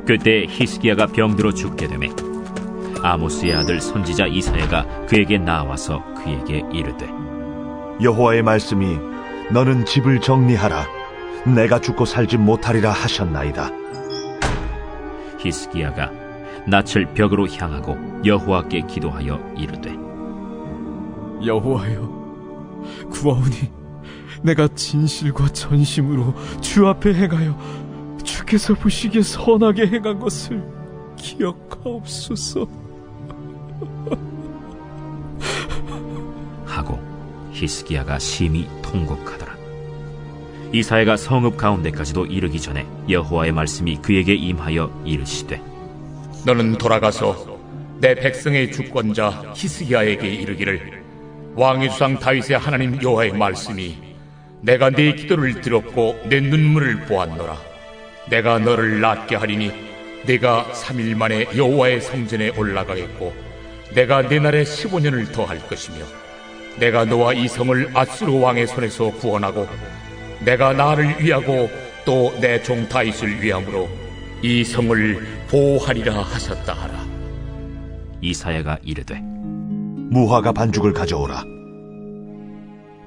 그때 히스기야가 병들어 죽게 되매 아모스의 아들 선지자 이사야가 그에게 나와서 그에게 이르되 여호와의 말씀이 너는 집을 정리하라 내가 죽고 살지 못하리라 하셨나이다. 히스기야가 낯을 벽으로 향하고 여호와께 기도하여 이르되 여호와여, 구하오니 내가 진실과 전심으로 주 앞에 행하여 주께서 보시기에 선하게 행한 것을 기억하옵소서. 하고 히스기야가 심히 통곡하더라. 이사야가 성읍 가운데까지도 이르기 전에 여호와의 말씀이 그에게 임하여 이르시되 너는 돌아가서 내 백성의 주권자 히스기야에게 이르기를 왕의 주상 다윗의 하나님 여호와의 말씀이 내가 네 기도를 들었고 내 눈물을 보았노라. 내가 너를 낫게 하리니 네가 3일 만에 여호와의 성전에 올라가겠고 내가 네 날에 15년을 더할 것이며 내가 너와 이 성을 아수르 왕의 손에서 구원하고 내가 나를 위하고 또 내 종 다윗을 위함으로 이 성을 보호하리라 하셨다 하라. 이사야가 이르되 무화과 반죽을 가져오라.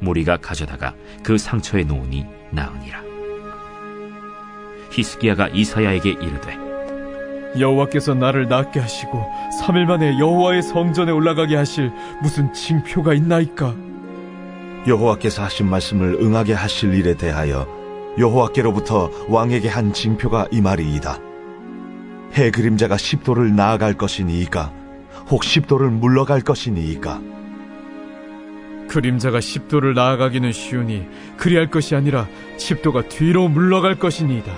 무리가 가져다가 그 상처에 놓으니 나으니라. 히스기야가 이사야에게 이르되 여호와께서 나를 낫게 하시고 3일 만에 여호와의 성전에 올라가게 하실 무슨 징표가 있나이까? 여호와께서 하신 말씀을 응하게 하실 일에 대하여 여호와께로부터 왕에게 한 징표가 이 말이이다. 해 그림자가 10도를 나아갈 것이니이까 혹 10도를 물러갈 것이니이까. 그림자가 10도를 나아가기는 쉬우니 그리할 것이 아니라 10도가 뒤로 물러갈 것이니이다.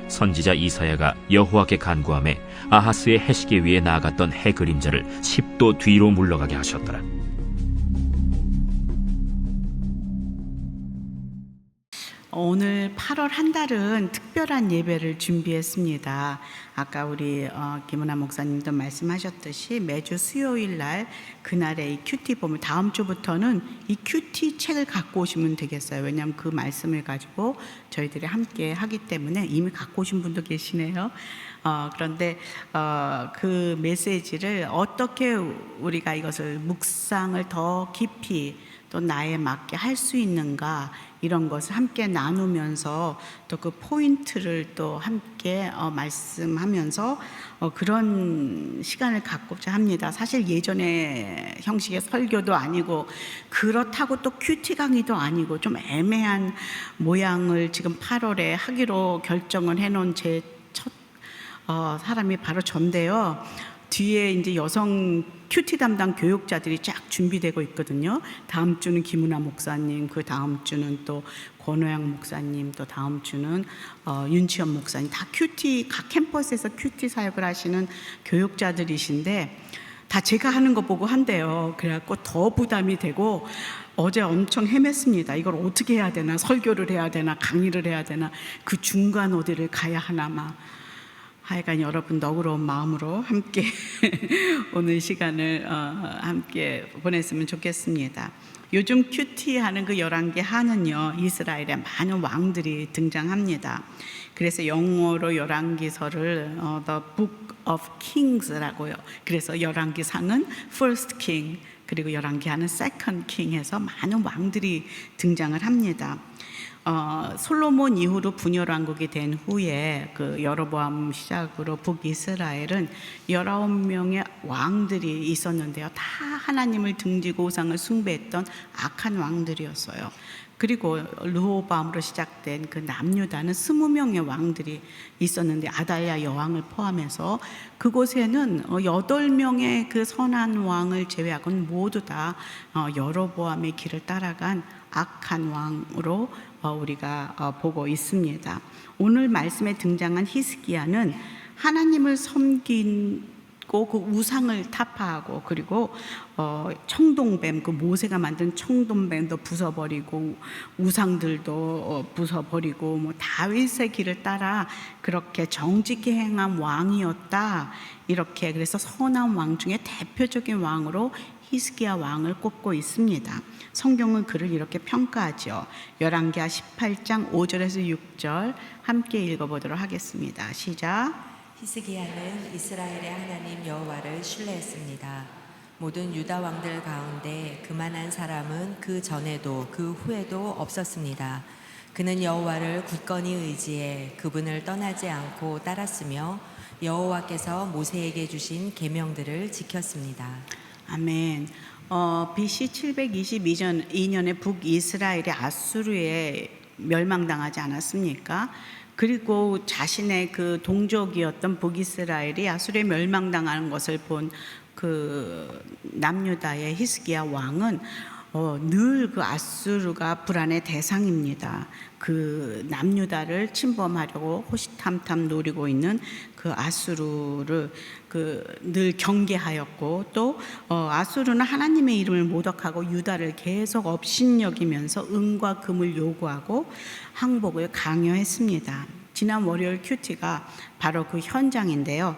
선지자 이사야가 여호와께 간구하매 아하스의 해시계 위에 나아갔던 해 그림자를 10도 뒤로 물러가게 하셨더라. 오늘 8월 한 달은 특별한 예배를 준비했습니다. 아까 우리 김은하 목사님도 말씀하셨듯이 매주 수요일 날 그날의 이 큐티 본문, 다음 주부터는 이 큐티 책을 갖고 오시면 되겠어요. 왜냐하면 그 말씀을 가지고 저희들이 함께 하기 때문에 이미 갖고 오신 분도 계시네요. 그런데 그 메시지를 어떻게 우리가 이것을 묵상을 더 깊이 또 나에 맞게 할 수 있는가, 이런 것을 함께 나누면서 또 그 포인트를 또 함께 말씀하면서 그런 시간을 갖고자 합니다. 사실 예전의 형식의 설교도 아니고 그렇다고 또 큐티 강의도 아니고 좀 애매한 모양을 지금 8월에 하기로 결정을 해놓은 제 첫 사람이 바로 전데요. 뒤에 이제 여성 큐티 담당 교육자들이 쫙 준비되고 있거든요. 다음 주는 김은하 목사님, 그 다음 주는 또 권호영 목사님, 또 다음 주는 윤치현 목사님, 다 큐티, 각 캠퍼스에서 큐티 사역을 하시는 교육자들이신데 다 제가 하는 거 보고 한대요. 그래갖고 더 부담이 되고 어제 엄청 헤맸습니다. 이걸 어떻게 해야 되나, 설교를 해야 되나, 강의를 해야 되나, 그 중간 어디를 가야 하나 막. 하여간 여러분 너그러운 마음으로 함께 오늘 시간을 함께 보냈으면 좋겠습니다. 요즘 큐티하는 그 11개 하는요, 이스라엘의 많은 왕들이 등장합니다. 그래서 영어로 열왕기서를 The Book of Kings라고요. 그래서 열왕기상은 First King, 그리고 열왕기하는 Second King 해서 많은 왕들이 등장을 합니다. 솔로몬 이후로 분열 왕국이 된 후에 그 여로보암 시작으로 북이스라엘은 19명의 왕들이 있었는데요. 다 하나님을 등지고 우상을 숭배했던 악한 왕들이었어요. 그리고 르호보암으로 시작된 그 남유다는 20명의 왕들이 있었는데 아달랴 여왕을 포함해서 그곳에는 8명의 그 선한 왕을 제외하고는 모두 다 여로보암의 길을 따라간 악한 왕으로 우리가 보고 있습니다. 오늘 말씀에 등장한 히스기야는 하나님을 섬기고 그 우상을 타파하고 그리고 청동뱀, 그 모세가 만든 청동뱀도 부숴버리고 우상들도 부숴버리고 뭐 다윗의 길을 따라 그렇게 정직히 행한 왕이었다. 이렇게 그래서 선한 왕 중에 대표적인 왕으로 히스기야 왕을 꼽고 있습니다. 성경은 그를 이렇게 평가하죠. 열왕기하 18장 5절에서 6절 함께 읽어보도록 하겠습니다. 시작. 히스기야는 이스라엘의 하나님 여호와를 신뢰했습니다. 모든 유다 왕들 가운데 그만한 사람은 그 전에도 그 후에도 없었습니다. 그는 여호와를 굳건히 의지해 그분을 떠나지 않고 따랐으며 여호와께서 모세에게 주신 계명들을 지켰습니다. 아멘. BC 722년에 북이스라엘이 아수르에 멸망당하지 않았습니까? 그리고 자신의 그 동족이었던 북이스라엘이 아수르에 멸망당하는 것을 본 그 남유다의 히스기야 왕은 늘 그 아수르가 불안의 대상입니다. 그 남유다를 침범하려고 호시탐탐 노리고 있는 그 아수르를 늘 경계하였고, 또 아수르는 하나님의 이름을 모독하고 유다를 계속 업신여기면서 은과 금을 요구하고 항복을 강요했습니다. 지난 월요일 큐티가 바로 그 현장인데요.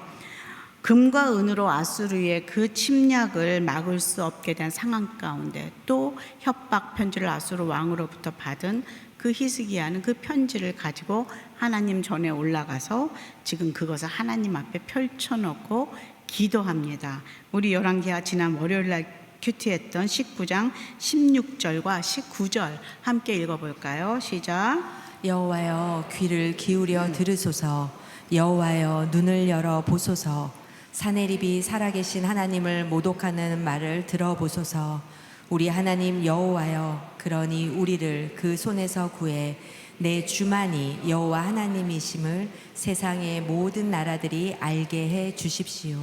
금과 은으로 아수르의 그 침략을 막을 수 없게 된 상황 가운데 또 협박 편지를 아수르 왕으로부터 받은 그 히스기야는 그 편지를 가지고 하나님 전에 올라가서 지금 그것을 하나님 앞에 펼쳐놓고 기도합니다. 우리 열왕기하 지난 월요일날 큐티했던 19장 16절과 19절 함께 읽어볼까요? 시작. 여호와여 귀를 기울여 들으소서. 여호와여 눈을 열어 보소서. 사내립이 살아계신 하나님을 모독하는 말을 들어보소서. 우리 하나님 여호와여, 그러니 우리를 그 손에서 구해 내 주만이 여호와 하나님이심을 세상의 모든 나라들이 알게 해 주십시오.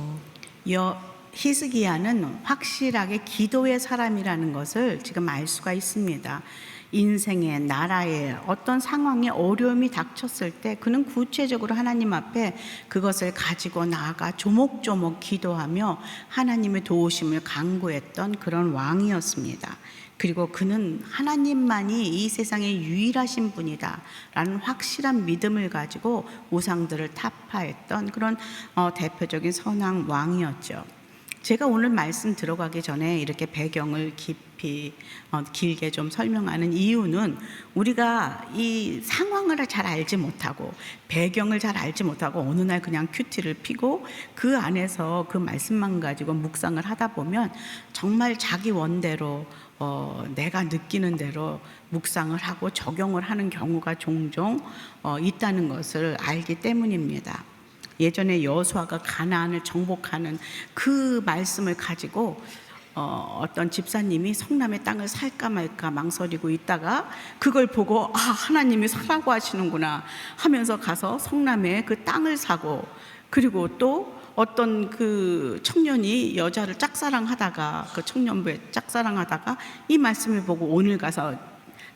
히스기야는 확실하게 기도의 사람이라는 것을 지금 알 수가 있습니다. 인생의, 나라의 어떤 상황에 어려움이 닥쳤을 때 그는 구체적으로 하나님 앞에 그것을 가지고 나아가 조목조목 기도하며 하나님의 도우심을 간구했던 그런 왕이었습니다. 그리고 그는 하나님만이 이 세상의 유일하신 분이다 라는 확실한 믿음을 가지고 우상들을 타파했던 그런 대표적인 선한 왕이었죠. 제가 오늘 말씀 들어가기 전에 이렇게 배경을 길게 좀 설명하는 이유는 우리가 이 상황을 잘 알지 못하고 배경을 잘 알지 못하고 어느 날 그냥 큐티를 피고 그 안에서 그 말씀만 가지고 묵상을 하다 보면 정말 자기 원대로 내가 느끼는 대로 묵상을 하고 적용을 하는 경우가 종종 있다는 것을 알기 때문입니다. 예전에 여호수아가 가나안을 정복하는 그 말씀을 가지고 어떤 집사님이 성남의 땅을 살까 말까 망설이고 있다가 그걸 보고 하나님이 사라고 하시는구나 하면서 가서 성남에 그 땅을 사고, 그리고 또 어떤 그 청년이 여자를 짝사랑하다가 그 청년부에 짝사랑하다가 이 말씀을 보고 오늘 가서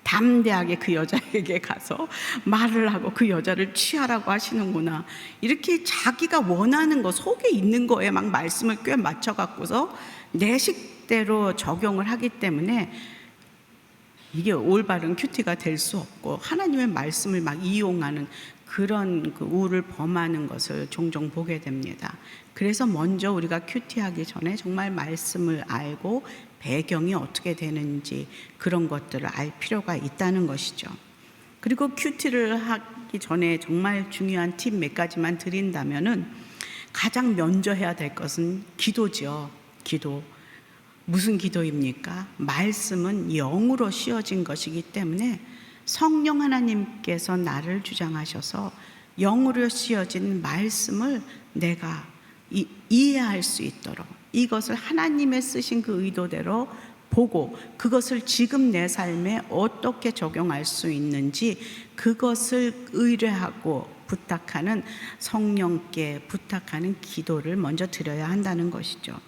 담대하게 그 여자에게 가서 말을 하고 그 여자를 취하라고 하시는구나. 이렇게 자기가 원하는 거, 속에 있는 거에 막 말씀을 꽤 맞춰 갖고서 내 식대로 적용을 하기 때문에 이게 올바른 큐티가 될 수 없고 하나님의 말씀을 막 이용하는 그런 그 우를 범하는 것을 종종 보게 됩니다. 그래서 먼저 우리가 큐티하기 전에 정말 말씀을 알고 배경이 어떻게 되는지 그런 것들을 알 필요가 있다는 것이죠. 그리고 큐티를 하기 전에 정말 중요한 팁 몇 가지만 드린다면은 가장 먼저 해야 될 것은 기도죠. 기도. 무슨 기도입니까? 말씀은 영으로 씌워진 것이기 때문에 성령 하나님께서 나를 주장하셔서 영으로 씌워진 말씀을 내가 이해할 수 있도록 이것을 하나님의 쓰신 그 의도대로 보고 그것을 지금 내 삶에 어떻게 적용할 수 있는지 그것을 의뢰하고 부탁하는, 성령께 부탁하는 기도를 먼저 드려야 한다는 것이죠.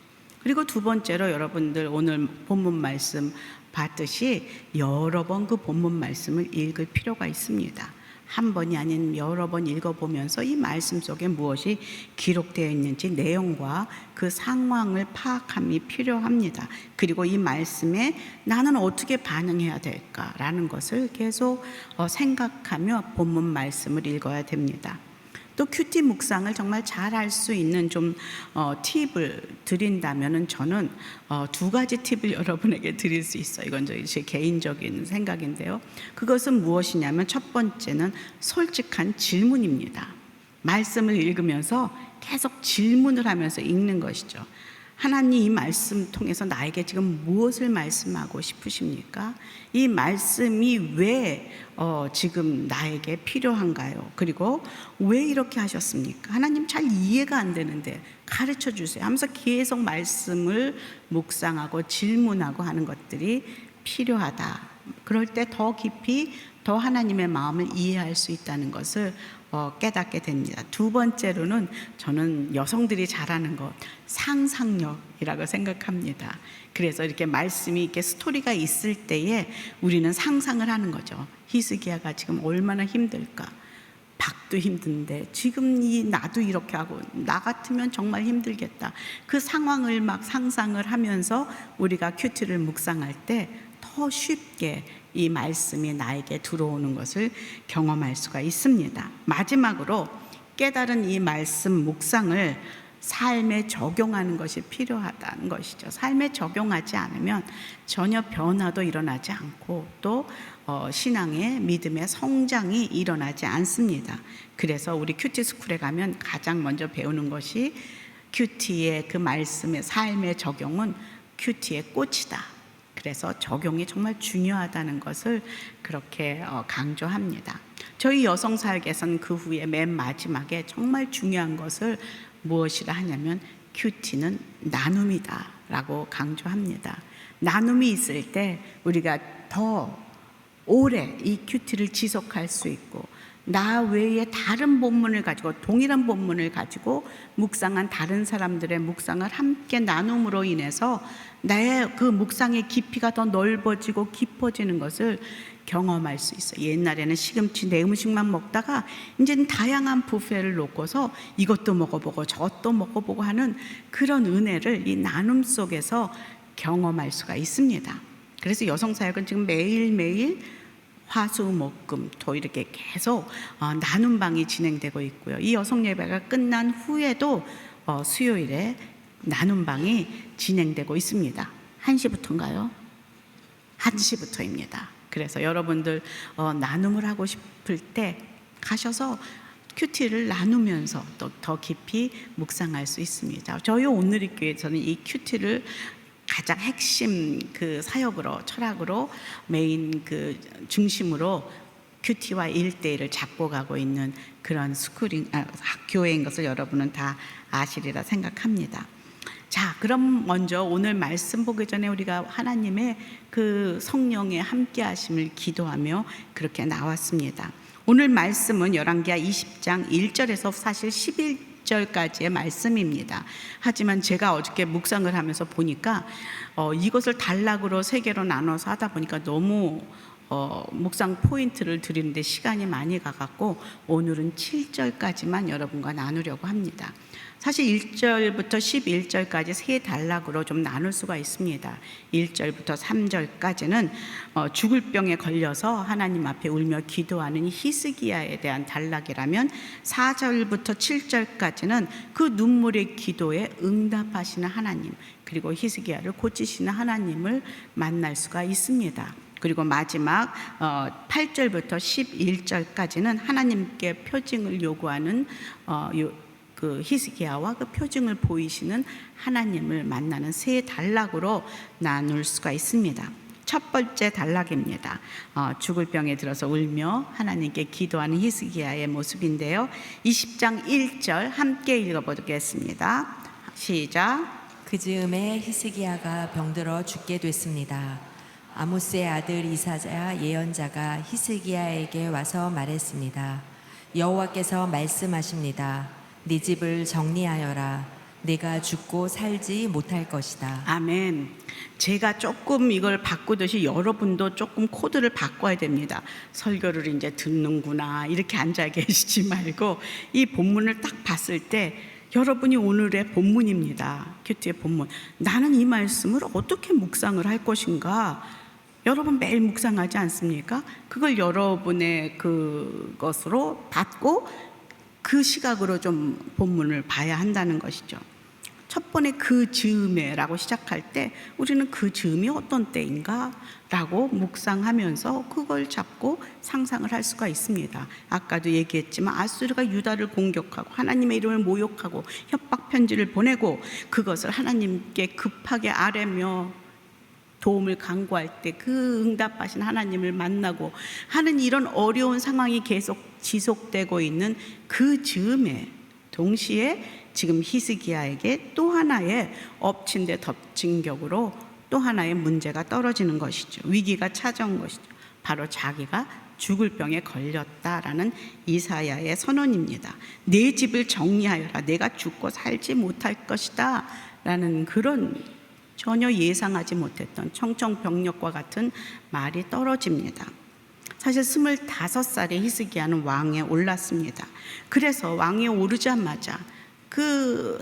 그리고 두 번째로 여러분들 오늘 본문 말씀 봤듯이 여러 번 그 본문 말씀을 읽을 필요가 있습니다. 한 번이 아닌 여러 번 읽어보면서 이 말씀 속에 무엇이 기록되어 있는지 내용과 그 상황을 파악함이 필요합니다. 그리고 이 말씀에 나는 어떻게 반응해야 될까라는 것을 계속 생각하며 본문 말씀을 읽어야 됩니다. 또 큐티 묵상을 정말 잘 할 수 있는 좀 팁을 드린다면은 저는 두 가지 팁을 여러분에게 드릴 수 있어요. 이건 제 개인적인 생각인데요. 그것은 무엇이냐면 첫 번째는 솔직한 질문입니다. 말씀을 읽으면서 계속 질문을 하면서 읽는 것이죠. 하나님, 이 말씀 통해서 나에게 지금 무엇을 말씀하고 싶으십니까? 이 말씀이 왜 지금 나에게 필요한가요? 그리고 왜 이렇게 하셨습니까? 하나님, 잘 이해가 안 되는데 가르쳐 주세요 하면서 계속 말씀을 묵상하고 질문하고 하는 것들이 필요하다. 그럴 때 더 깊이 더 하나님의 마음을 이해할 수 있다는 것을 깨닫게 됩니다. 두 번째로는 저는 여성들이 잘하는 것, 상상력이라고 생각합니다. 그래서 이렇게 말씀이 이렇게 스토리가 있을 때에 우리는 상상을 하는 거죠. 히스기야가 지금 얼마나 힘들까? 박도 힘든데 지금 나도 이렇게 하고 나 같으면 정말 힘들겠다. 그 상황을 막 상상을 하면서 우리가 큐티를 묵상할 때 더 쉽게 이 말씀이 나에게 들어오는 것을 경험할 수가 있습니다. 마지막으로 깨달은 이 말씀 묵상을 삶에 적용하는 것이 필요하다는 것이죠. 삶에 적용하지 않으면 전혀 변화도 일어나지 않고 또 신앙의 믿음의 성장이 일어나지 않습니다. 그래서 우리 큐티 스쿨에 가면 가장 먼저 배우는 것이 큐티의 그 말씀의 삶의 적용은 큐티의 꽃이다. 그래서 적용이 정말 중요하다는 것을 그렇게 강조합니다. 저희 여성사역에서는 그 후에 맨 마지막에 정말 중요한 것을 무엇이라 하냐면 큐티는 나눔이다 라고 강조합니다. 나눔이 있을 때 우리가 더 오래 이 큐티를 지속할 수 있고 나 외에 다른 본문을 가지고 동일한 본문을 가지고 묵상한 다른 사람들의 묵상을 함께 나눔으로 인해서 나의 그 묵상의 깊이가 더 넓어지고 깊어지는 것을 경험할 수 있어요. 옛날에는 시금치 내 음식만 먹다가 이제는 다양한 뷔페를 놓고서 이것도 먹어보고 저것도 먹어보고 하는 그런 은혜를 이 나눔 속에서 경험할 수가 있습니다. 그래서 여성사역은 지금 매일매일 화수목금토 이렇게 계속 나눔방이 진행되고 있고요. 이 여성예배가 끝난 후에도 수요일에 나눔방이 진행되고 있습니다. 1시부터인가요? 1시부터입니다. 그래서 여러분들 나눔을 하고 싶을 때 가셔서 큐티를 나누면서 또 더 깊이 묵상할 수 있습니다. 저희 오늘의 교회에서는 이 큐티를 가장 핵심 그 사역으로 철학으로 메인 그 중심으로 큐티와 1대1을 잡고 가고 있는 그런 교회인 것을 여러분은 다 아시리라 생각합니다. 자, 그럼 먼저 오늘 말씀 보기 전에 우리가 하나님의 그 성령의 함께 하심을 기도하며 그렇게 나왔습니다. 오늘 말씀은 열왕기하 20장 1절에서 사실 11절까지의 말씀입니다. 하지만 제가 어저께 묵상을 하면서 보니까 이것을 단락으로 3개로 나눠서 하다 보니까 너무 묵상 포인트를 드리는데 시간이 많이 가갖고 오늘은 7절까지만 여러분과 나누려고 합니다. 사실 1절부터 11절까지 3단락으로 좀 나눌 수가 있습니다. 1절부터 3절까지는 죽을 병에 걸려서 하나님 앞에 울며 기도하는 히스기야에 대한 단락이라면 4절부터 7절까지는 그 눈물의 기도에 응답하시는 하나님, 그리고 히스기야를 고치시는 하나님을 만날 수가 있습니다. 그리고 마지막 8절부터 11절까지는 하나님께 표징을 요구하는 그 히스기야와 그 표징을 보이시는 하나님을 만나는 3단락으로 나눌 수가 있습니다. 첫 번째 단락입니다. 죽을 병에 들어서 울며 하나님께 기도하는 히스기야의 모습인데요. 20장 1절 함께 읽어보겠습니다. 시작. 그 즈음에 히스기야가 병들어 죽게 됐습니다. 아모스의 아들 이사야 예언자가 히스기야에게 와서 말했습니다. 여호와께서 말씀하십니다. 네 집을 정리하여라. 내가 죽고 살지 못할 것이다. 아멘. 제가 조금 이걸 바꾸듯이 여러분도 조금 코드를 바꿔야 됩니다. 설교를 이제 듣는구나 이렇게 앉아 계시지 말고 이 본문을 딱 봤을 때 여러분이 오늘의 본문입니다. 큐티의 본문. 나는 이 말씀을 어떻게 묵상을 할 것인가? 여러분 매일 묵상하지 않습니까? 그걸 여러분의 그것으로 받고 그 시각으로 좀 본문을 봐야 한다는 것이죠. 첫 번에 그 즈음에라고 시작할 때 우리는 그 즈음이 어떤 때인가 라고 묵상하면서 그걸 잡고 상상을 할 수가 있습니다. 아까도 얘기했지만 아수르가 유다를 공격하고 하나님의 이름을 모욕하고 협박 편지를 보내고 그것을 하나님께 급하게 아뢰며 도움을 간구할 때 그 응답하신 하나님을 만나고 하는 이런 어려운 상황이 계속 지속되고 있는 그 즈음에 동시에 지금 히스기야에게 또 하나의 엎친 데 덮친 격으로 또 하나의 문제가 떨어지는 것이죠. 위기가 찾아온 것이죠. 바로 자기가 죽을 병에 걸렸다라는 이사야의 선언입니다. 내 집을 정리하여라. 내가 죽고 살지 못할 것이다 라는 그런 전혀 예상하지 못했던 청천벽력과 같은 말이 떨어집니다. 사실 25살에 히스기야는 왕에 올랐습니다. 그래서 왕에 오르자마자 그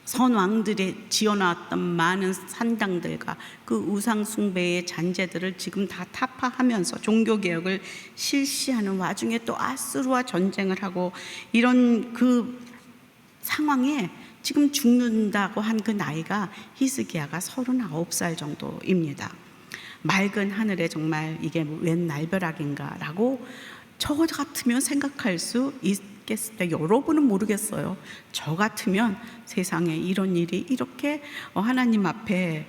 선왕들이 지어놨던 많은 산당들과 그 우상 숭배의 잔재들을 지금 다 타파하면서 종교개혁을 실시하는 와중에 또 아수르와 전쟁을 하고 이런 그 상황에 지금 죽는다고 한 그 나이가 히스기야가 39살 정도입니다. 맑은 하늘에 정말 이게 웬 날벼락인가 라고 저 같으면 생각할 수 있겠을 때 여러분은 모르겠어요. 저 같으면 세상에 이런 일이 이렇게 하나님 앞에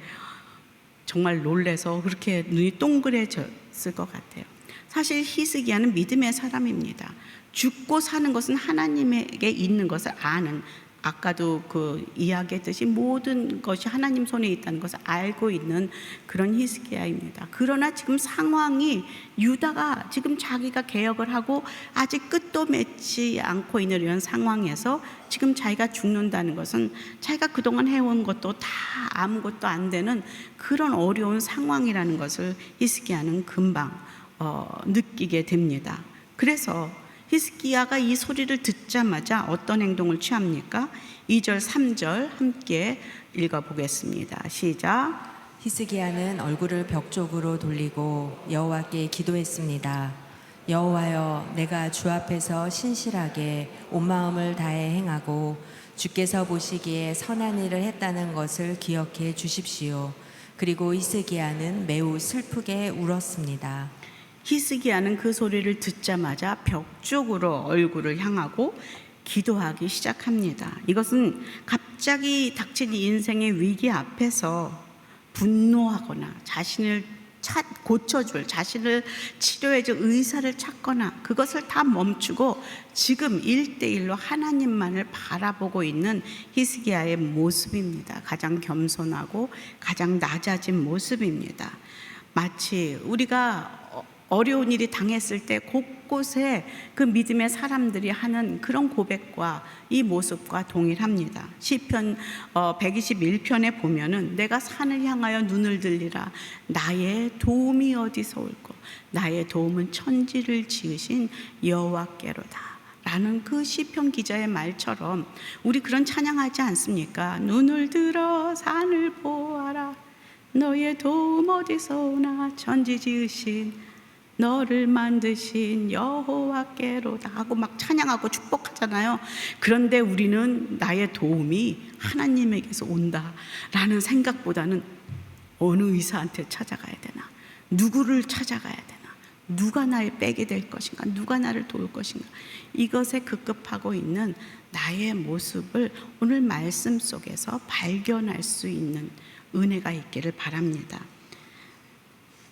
정말 놀래서 그렇게 눈이 동그래졌을 것 같아요. 사실 히스기야는 믿음의 사람입니다. 죽고 사는 것은 하나님에게 있는 것을 아는, 아까도 그 이야기했듯이 모든 것이 하나님 손에 있다는 것을 알고 있는 그런 히스기야입니다. 그러나 지금 상황이 유다가 지금 자기가 개혁을 하고 아직 끝도 맺지 않고 있는 이런 상황에서 지금 자기가 죽는다는 것은 자기가 그동안 해온 것도 다 아무것도 안 되는 그런 어려운 상황이라는 것을 히스기야는 금방 느끼게 됩니다. 그래서 히스기야가 이 소리를 듣자마자 어떤 행동을 취합니까? 2절, 3절 함께 읽어보겠습니다. 시작. 히스기야는 얼굴을 벽 쪽으로 돌리고 여호와께 기도했습니다. 여호와여, 내가 주 앞에서 신실하게 온 마음을 다해 행하고 주께서 보시기에 선한 일을 했다는 것을 기억해 주십시오. 그리고 히스기야는 매우 슬프게 울었습니다. 히스기야는 그 소리를 듣자마자 벽 쪽으로 얼굴을 향하고 기도하기 시작합니다. 이것은 갑자기 닥친 인생의 위기 앞에서 분노하거나 자신을 고쳐줄, 자신을 치료해줄 의사를 찾거나 그것을 다 멈추고 지금 1대1로 하나님만을 바라보고 있는 히스기야의 모습입니다. 가장 겸손하고 가장 낮아진 모습입니다. 마치 우리가 어려운 일이 당했을 때 곳곳에 그 믿음의 사람들이 하는 그런 고백과 이 모습과 동일합니다. 시편 121편에 보면은 내가 산을 향하여 눈을 들리라. 나의 도움이 어디서 올꼬? 나의 도움은 천지를 지으신 여호와께로다. 라는 그 시편 기자의 말처럼 우리 그런 찬양하지 않습니까? 눈을 들어 산을 보아라. 너의 도움 어디서 오나? 천지 지으신 너를 만드신 여호와께로다 하고 막 찬양하고 축복하잖아요. 그런데 우리는 나의 도움이 하나님에게서 온다라는 생각보다는 어느 의사한테 찾아가야 되나, 누구를 찾아가야 되나, 누가 나의 백이 될 것인가, 누가 나를 도울 것인가, 이것에 급급하고 있는 나의 모습을 오늘 말씀 속에서 발견할 수 있는 은혜가 있기를 바랍니다.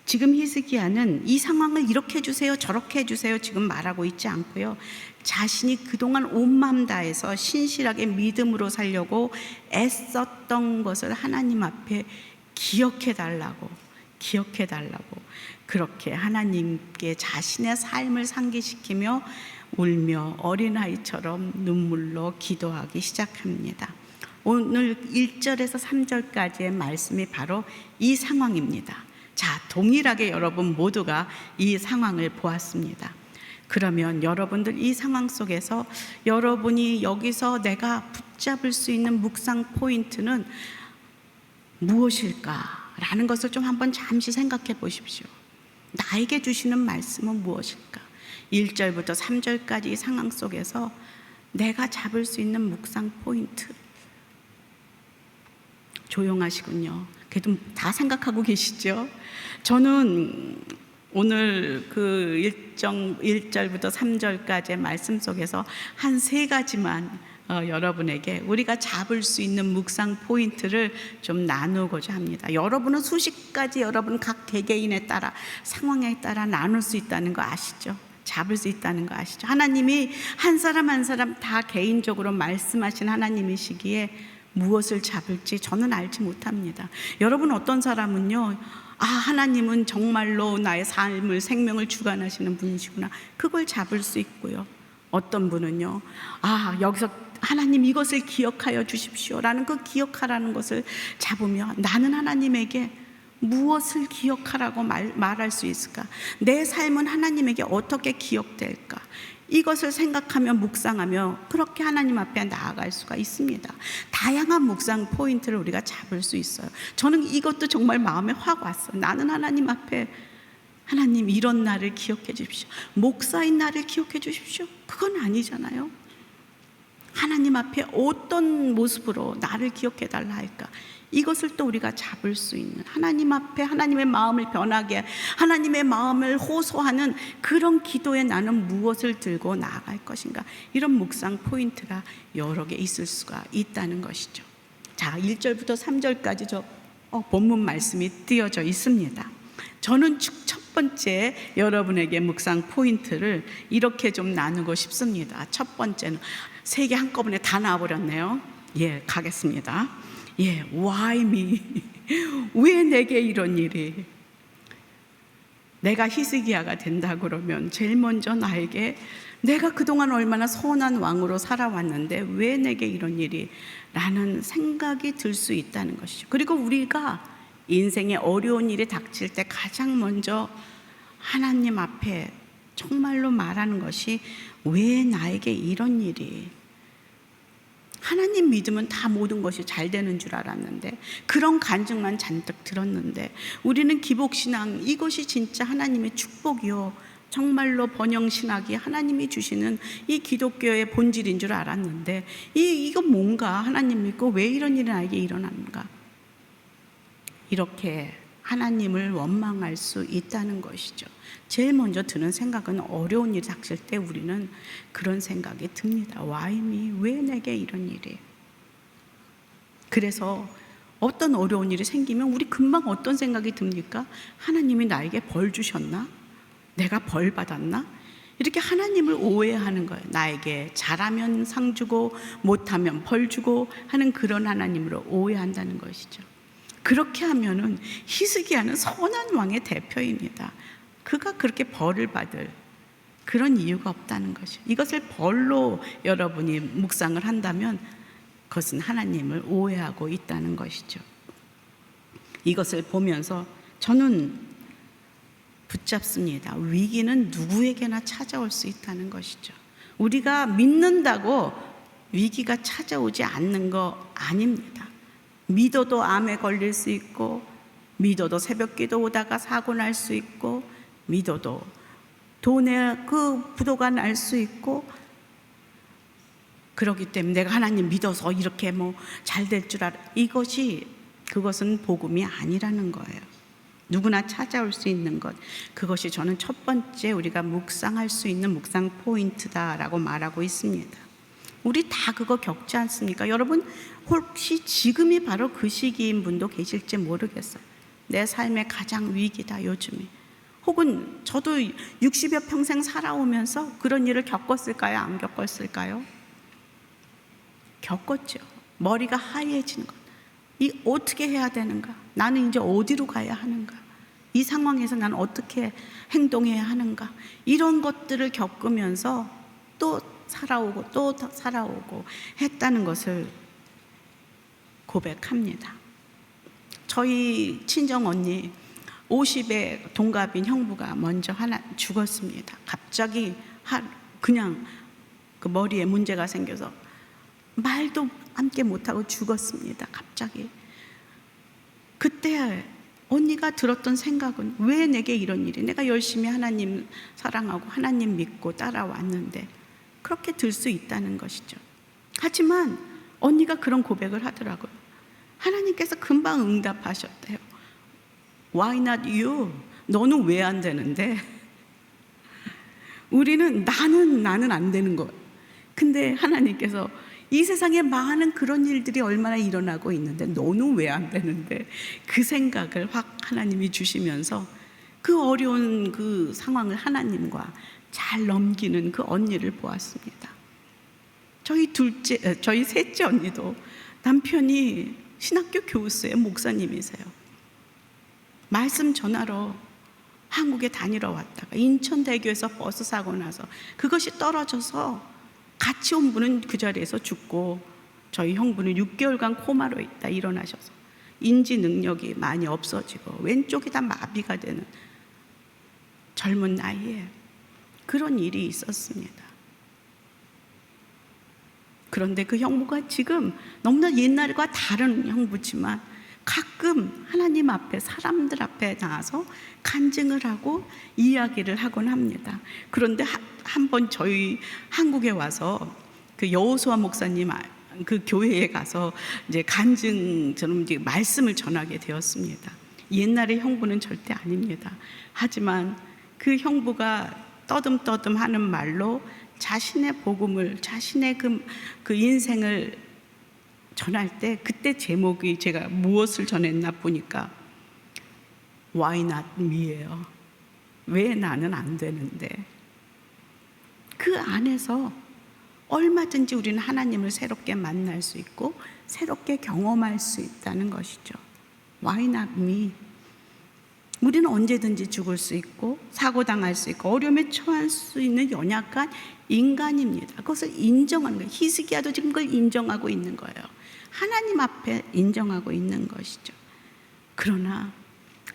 지금 히스기야는 이 상황을 이렇게 해주세요, 저렇게 해주세요 지금 말하고 있지 않고요. 자신이 그동안 온 마음 다해서 신실하게 믿음으로 살려고 애썼던 것을 하나님 앞에 기억해달라고 그렇게 하나님께 자신의 삶을 상기시키며 울며 어린아이처럼 눈물로 기도하기 시작합니다. 오늘 1절에서 3절까지의 말씀이 바로 이 상황입니다. 자, 동일하게 여러분 모두가 이 상황을 보았습니다. 그러면 여러분들 이 상황 속에서 여러분이 여기서 내가 붙잡을 수 있는 묵상 포인트는 무엇일까라는 것을 좀 한번 잠시 생각해 보십시오. 나에게 주시는 말씀은 무엇일까? 1절부터 3절까지 이 상황 속에서 내가 잡을 수 있는 묵상 포인트. 조용하시군요. 그래도 다 생각하고 계시죠? 저는 오늘 그 1절부터 3절까지의 말씀 속에서 한 3가지만 여러분에게 우리가 잡을 수 있는 묵상 포인트를 좀 나누고자 합니다. 여러분은 수십 가지 여러분 각 개개인에 따라 상황에 따라 나눌 수 있다는 거 아시죠? 잡을 수 있다는 거 아시죠? 하나님이 한 사람 한 사람 다 개인적으로 말씀하신 하나님이시기에 무엇을 잡을지 저는 알지 못합니다. 여러분 어떤 사람은요, 하나님은 정말로 나의 삶을 생명을 주관하시는 분이시구나, 그걸 잡을 수 있고요. 어떤 분은요, 여기서 하나님 이것을 기억하여 주십시오 라는 그 기억하라는 것을 잡으며 나는 하나님에게 무엇을 기억하라고 말할 수 있을까? 내 삶은 하나님에게 어떻게 기억될까? 이것을 생각하며 묵상하며 그렇게 하나님 앞에 나아갈 수가 있습니다. 다양한 묵상 포인트를 우리가 잡을 수 있어요. 저는 이것도 정말 마음에 확 왔어요. 나는 하나님 앞에 하나님 이런 나를 기억해 주십시오. 목사인 나를 기억해 주십시오. 그건 아니잖아요. 하나님 앞에 어떤 모습으로 나를 기억해 달라 할까? 이것을 또 우리가 잡을 수 있는, 하나님 앞에 하나님의 마음을 변하게, 하나님의 마음을 호소하는 그런 기도에 나는 무엇을 들고 나아갈 것인가, 이런 묵상 포인트가 여러 개 있을 수가 있다는 것이죠. 자, 1절부터 3절까지 저 본문 말씀이 띄어져 있습니다. 저는 첫 번째 여러분에게 묵상 포인트를 이렇게 좀 나누고 싶습니다. 첫 번째는 3개 한꺼번에 다 나와버렸네요. 가겠습니다. Why me? 왜 내게 이런 일이? 내가 히스기야가 된다 그러면 제일 먼저 나에게 내가 그동안 얼마나 선한 왕으로 살아왔는데 왜 내게 이런 일이? 라는 생각이 들 수 있다는 것이죠. 그리고 우리가 인생에 어려운 일이 닥칠 때 가장 먼저 하나님 앞에 정말로 말하는 것이 왜 나에게 이런 일이? 하나님 믿으면 다 모든 것이 잘 되는 줄 알았는데, 그런 간증만 잔뜩 들었는데, 우리는 기복신앙, 이것이 진짜 하나님의 축복이요, 정말로 번영신학이 하나님이 주시는 이 기독교의 본질인 줄 알았는데, 이거 뭔가 하나님 믿고 왜 이런 일이 나에게 일어나는가, 이렇게 하나님을 원망할 수 있다는 것이죠. 제일 먼저 드는 생각은 어려운 일이 닥칠 때 우리는 그런 생각이 듭니다. Why me? 왜 내게 이런 일이? 그래서 어떤 어려운 일이 생기면 우리 금방 어떤 생각이 듭니까? 하나님이 나에게 벌 주셨나? 내가 벌 받았나? 이렇게 하나님을 오해하는 거예요. 나에게 잘하면 상 주고 못하면 벌 주고 하는 그런 하나님으로 오해한다는 것이죠. 그렇게 하면은 히스기야는 선한 왕의 대표입니다. 그가 그렇게 벌을 받을 그런 이유가 없다는 것이죠. 이것을 벌로 여러분이 묵상을 한다면 그것은 하나님을 오해하고 있다는 것이죠. 이것을 보면서 저는 붙잡습니다. 위기는 누구에게나 찾아올 수 있다는 것이죠. 우리가 믿는다고 위기가 찾아오지 않는 거 아닙니다. 믿어도 암에 걸릴 수 있고, 믿어도 새벽 기도 오다가 사고 날 수 있고, 믿어도 돈에 그 부도가 날 수 있고, 그렇기 때문에 내가 하나님 믿어서 이렇게 잘 될 줄 알아, 그것은 복음이 아니라는 거예요. 누구나 찾아올 수 있는 것, 그것이 저는 첫 번째 우리가 묵상할 수 있는 묵상 포인트다라고 말하고 있습니다. 우리 다 그거 겪지 않습니까? 여러분 혹시 지금이 바로 그 시기인 분도 계실지 모르겠어요. 내 삶의 가장 위기다 요즘이. 혹은 저도 60여 평생 살아오면서 그런 일을 겪었을까요? 안 겪었을까요? 겪었죠. 머리가 하얘지는 것. 이 어떻게 해야 되는가? 나는 이제 어디로 가야 하는가? 이 상황에서 나는 어떻게 행동해야 하는가? 이런 것들을 겪으면서 또 살아오고 했다는 것을 고백합니다. 저희 친정 언니 50의 동갑인 형부가 먼저 하나 죽었습니다. 갑자기 그냥 그 머리에 문제가 생겨서 말도 함께 못하고 죽었습니다. 갑자기. 그때 언니가 들었던 생각은 왜 내게 이런 일이, 내가 열심히 하나님 사랑하고 하나님 믿고 따라왔는데, 그렇게 들 수 있다는 것이죠. 하지만 언니가 그런 고백을 하더라고요. 하나님께서 금방 응답하셨대요. Why not you? 너는 왜 안 되는데? 우리는 나는 안 되는 거예요. 근데 하나님께서 이 세상에 많은 그런 일들이 얼마나 일어나고 있는데 너는 왜 안 되는데? 그 생각을 확 하나님이 주시면서 그 어려운 그 상황을 하나님과 잘 넘기는 그 언니를 보았습니다. 저희 셋째 언니도 남편이 신학교 교수예요. 목사님이세요. 말씀 전하러 한국에 다니러 왔다가 인천대교에서 버스 사고 나서 그것이 떨어져서 같이 온 분은 그 자리에서 죽고, 저희 형부는 6개월간 코마로 있다 일어나셔서 인지 능력이 많이 없어지고 왼쪽이 다 마비가 되는 젊은 나이에 그런 일이 있었습니다. 그런데 그 형부가 지금 너무나 옛날과 다른 형부지만 가끔 하나님 앞에, 사람들 앞에 나와서 간증을 하고 이야기를 하곤 합니다. 그런데 한 번 저희 한국에 와서 그 여호수아 목사님 그 교회에 가서 이제 간증처럼 이제 말씀을 전하게 되었습니다. 옛날의 형부는 절대 아닙니다. 하지만 그 형부가 떠듬떠듬 하는 말로 자신의 복음을, 자신의 그 인생을 전할 때, 그때 제목이 제가 무엇을 전했나 보니까 Why not me예요. 왜 나는 안 되는데? 그 안에서 얼마든지 우리는 하나님을 새롭게 만날 수 있고 새롭게 경험할 수 있다는 것이죠. Why not me? 우리는 언제든지 죽을 수 있고 사고당할 수 있고 어려움에 처할 수 있는 연약한 인간입니다. 그것을 인정하는 거예요. 히스기야도 지금 그걸 인정하고 있는 거예요. 하나님 앞에 인정하고 있는 것이죠. 그러나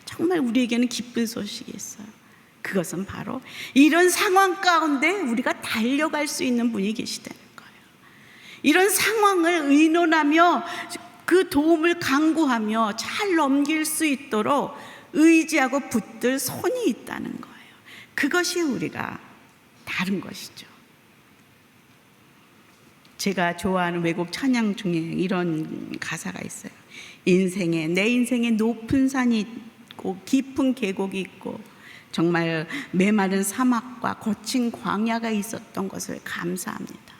정말 우리에게는 기쁜 소식이 있어요. 그것은 바로 이런 상황 가운데 우리가 달려갈 수 있는 분이 계시다는 거예요. 이런 상황을 의논하며 그 도움을 간구하며 잘 넘길 수 있도록 의지하고 붙들 손이 있다는 거예요. 그것이 우리가 다른 것이죠. 제가 좋아하는 외국 찬양 중에 이런 가사가 있어요. 내 인생에 높은 산이 있고 깊은 계곡이 있고 정말 메마른 사막과 거친 광야가 있었던 것을 감사합니다.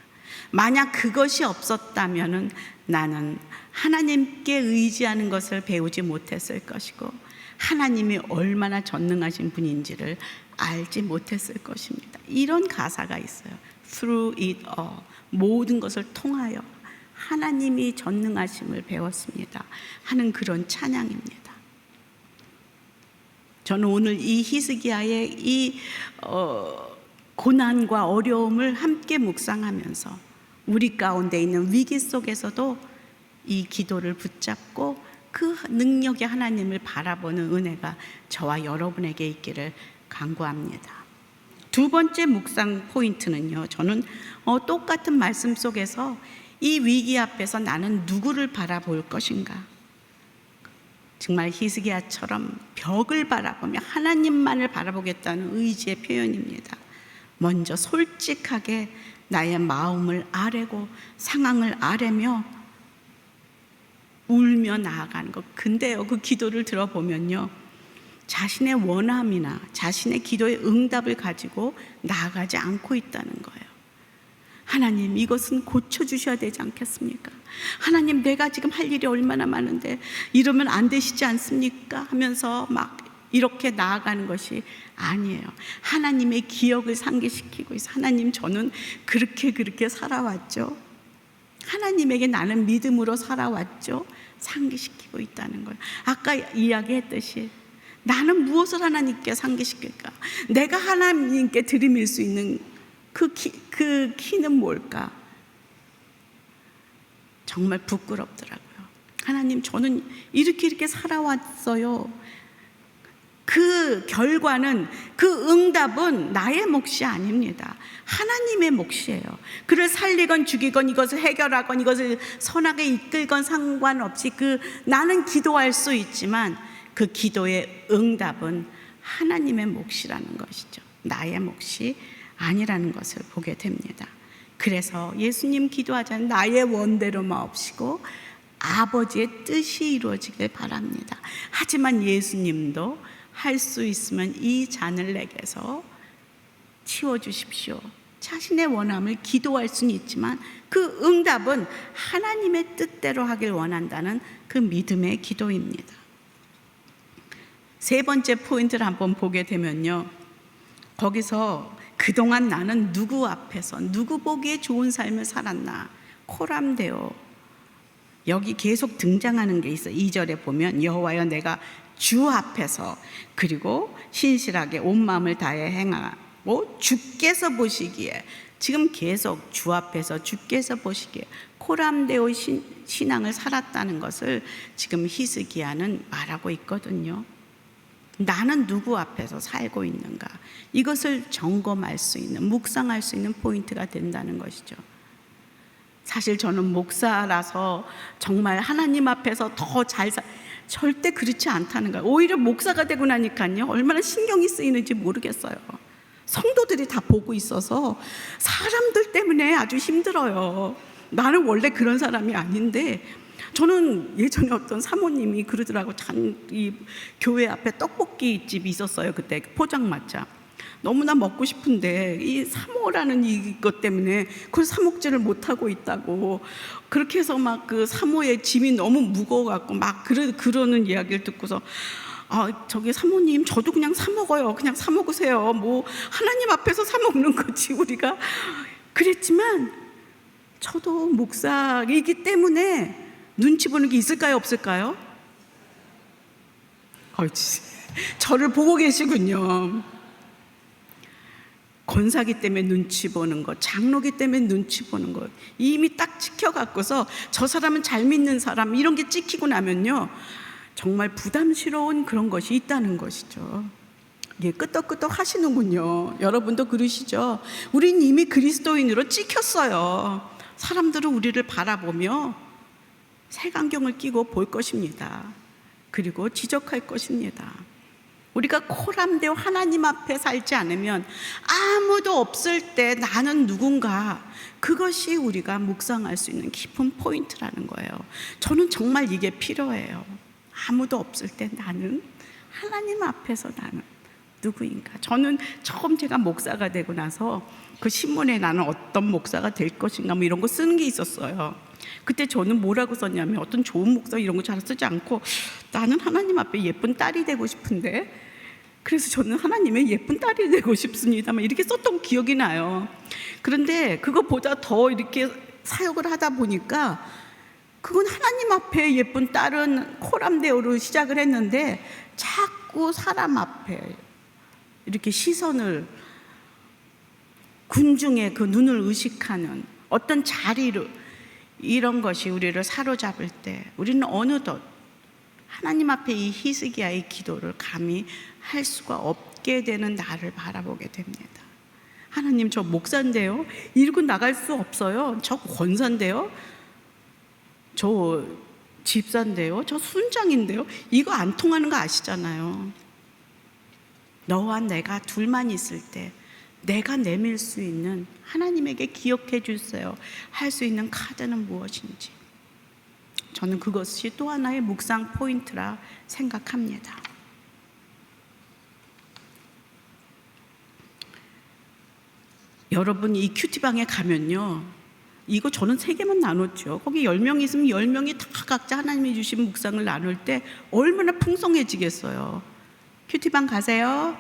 만약 그것이 없었다면 나는 하나님께 의지하는 것을 배우지 못했을 것이고 하나님이 얼마나 전능하신 분인지를 알지 못했을 것입니다. 이런 가사가 있어요. Through it all, 모든 것을 통하여 하나님이 전능하심을 배웠습니다 하는 그런 찬양입니다. 저는 오늘 이 히스기야의 이 고난과 어려움을 함께 묵상하면서 우리 가운데 있는 위기 속에서도 이 기도를 붙잡고 그 능력의 하나님을 바라보는 은혜가 저와 여러분에게 있기를 간구합니다. 두 번째 묵상 포인트는요, 저는 똑같은 말씀 속에서 이 위기 앞에서 나는 누구를 바라볼 것인가, 정말 히스기야처럼 벽을 바라보며 하나님만을 바라보겠다는 의지의 표현입니다. 먼저 솔직하게 나의 마음을 아뢰고 상황을 아뢰며 울며 나아가는 것. 근데요, 그 기도를 들어보면요, 자신의 원함이나 자신의 기도의 응답을 가지고 나아가지 않고 있다는 거예요. 하나님, 이것은 고쳐주셔야 되지 않겠습니까? 하나님, 내가 지금 할 일이 얼마나 많은데 이러면 안 되시지 않습니까? 하면서 막 이렇게 나아가는 것이 아니에요. 하나님의 기억을 상기시키고 있어요. 하나님, 저는 그렇게 살아왔죠. 하나님에게 나는 믿음으로 살아왔죠. 상기시키고 있다는 거예요. 아까 이야기했듯이 나는 무엇을 하나님께 상기시킬까? 내가 하나님께 들이밀 수 있는 그 키는 뭘까? 정말 부끄럽더라고요. 하나님, 저는 이렇게 살아왔어요. 그 결과는, 그 응답은 나의 몫이 아닙니다. 하나님의 몫이에요. 그를 살리건 죽이건 이것을 해결하건 이것을 선하게 이끌건 상관없이 나는 기도할 수 있지만 그 기도의 응답은 하나님의 몫이라는 것이죠. 나의 몫이 아니라는 것을 보게 됩니다. 그래서 예수님 기도하자는 나의 원대로 마옵시고 아버지의 뜻이 이루어지길 바랍니다. 하지만 예수님도 할 수 있으면 이 잔을 내게서 치워주십시오. 자신의 원함을 기도할 수는 있지만 그 응답은 하나님의 뜻대로 하길 원한다는 그 믿음의 기도입니다. 세 번째 포인트를 한번 보게 되면요, 거기서 그동안 나는 누구 앞에서 누구 보기에 좋은 삶을 살았나 코람데오, 여기 계속 등장하는 게 있어요. 2절에 보면 여호와여 내가 주 앞에서 그리고 신실하게 온 마음을 다해 행하고 주께서 보시기에, 지금 계속 주 앞에서 주께서 보시기에 코람데오 신앙을 살았다는 것을 지금 히스기야는 말하고 있거든요. 나는 누구 앞에서 살고 있는가, 이것을 점검할 수 있는, 묵상할 수 있는 포인트가 된다는 것이죠. 사실 저는 목사라서 정말 하나님 앞에서 더 잘 절대 그렇지 않다는 거예요. 오히려 목사가 되고 나니까요, 얼마나 신경이 쓰이는지 모르겠어요. 성도들이 다 보고 있어서 사람들 때문에 아주 힘들어요. 나는 원래 그런 사람이 아닌데, 저는 예전에 어떤 사모님이 그러더라고. 이 교회 앞에 떡볶이 집이 있었어요. 그때 포장마차. 너무나 먹고 싶은데 이 사모라는 이것 때문에 그걸 사 먹지를 못하고 있다고. 그렇게 해서 막 그 사모의 짐이 너무 무거워갖고 막 그러는 이야기를 듣고서, 저기 사모님, 저도 그냥 사 먹어요. 그냥 사 먹으세요. 뭐 하나님 앞에서 사 먹는 거지 우리가. 그랬지만 저도 목사이기 때문에 눈치 보는 게 있을까요, 없을까요? 저를 보고 계시군요. 권사기 때문에 눈치 보는 것, 장로기 때문에 눈치 보는 것, 이미 딱 찍혀갖고서 저 사람은 잘 믿는 사람, 이런 게 찍히고 나면요, 정말 부담스러운 그런 것이 있다는 것이죠. 예, 끄떡끄떡 하시는군요. 여러분도 그러시죠? 우린 이미 그리스도인으로 찍혔어요. 사람들은 우리를 바라보며 색안경을 끼고 볼 것입니다. 그리고 지적할 것입니다. 우리가 코람데오 하나님 앞에 살지 않으면 아무도 없을 때 나는 누군가, 그것이 우리가 묵상할 수 있는 깊은 포인트라는 거예요. 저는 정말 이게 필요해요. 아무도 없을 때 나는, 하나님 앞에서 나는 누구인가. 저는 처음 제가 목사가 되고 나서 그 신문에 나는 어떤 목사가 될 것인가 뭐 이런 거 쓰는 게 있었어요. 그때 저는 뭐라고 썼냐면, 어떤 좋은 목사 이런 거 잘 쓰지 않고 나는 하나님 앞에 예쁜 딸이 되고 싶은데, 그래서 저는 하나님의 예쁜 딸이 되고 싶습니다 이렇게 썼던 기억이 나요. 그런데 그것보다 더 이렇게 사역을 하다 보니까 그건 하나님 앞에 예쁜 딸은 코람데오로 시작을 했는데, 자꾸 사람 앞에 이렇게 시선을, 군중의 그 눈을 의식하는 어떤 자리로, 이런 것이 우리를 사로잡을 때 우리는 어느덧 하나님 앞에 이 히스기야의 기도를 감히 할 수가 없게 되는 나를 바라보게 됩니다. 하나님, 저 목사인데요, 이러고 나갈 수 없어요. 저 권사인데요, 저 집사인데요, 저 순장인데요, 이거 안 통하는 거 아시잖아요. 너와 내가 둘만 있을 때 내가 내밀 수 있는, 하나님에게 기억해 주세요, 할 수 있는 카드는 무엇인지, 저는 그것이 또 하나의 묵상 포인트라 생각합니다. 여러분, 이 큐티방에 가면요, 이거 저는 3개만 나눴죠. 거기 10명 있으면 10명이 다 각자 하나님이 주신 묵상을 나눌 때 얼마나 풍성해지겠어요. 큐티방 가세요.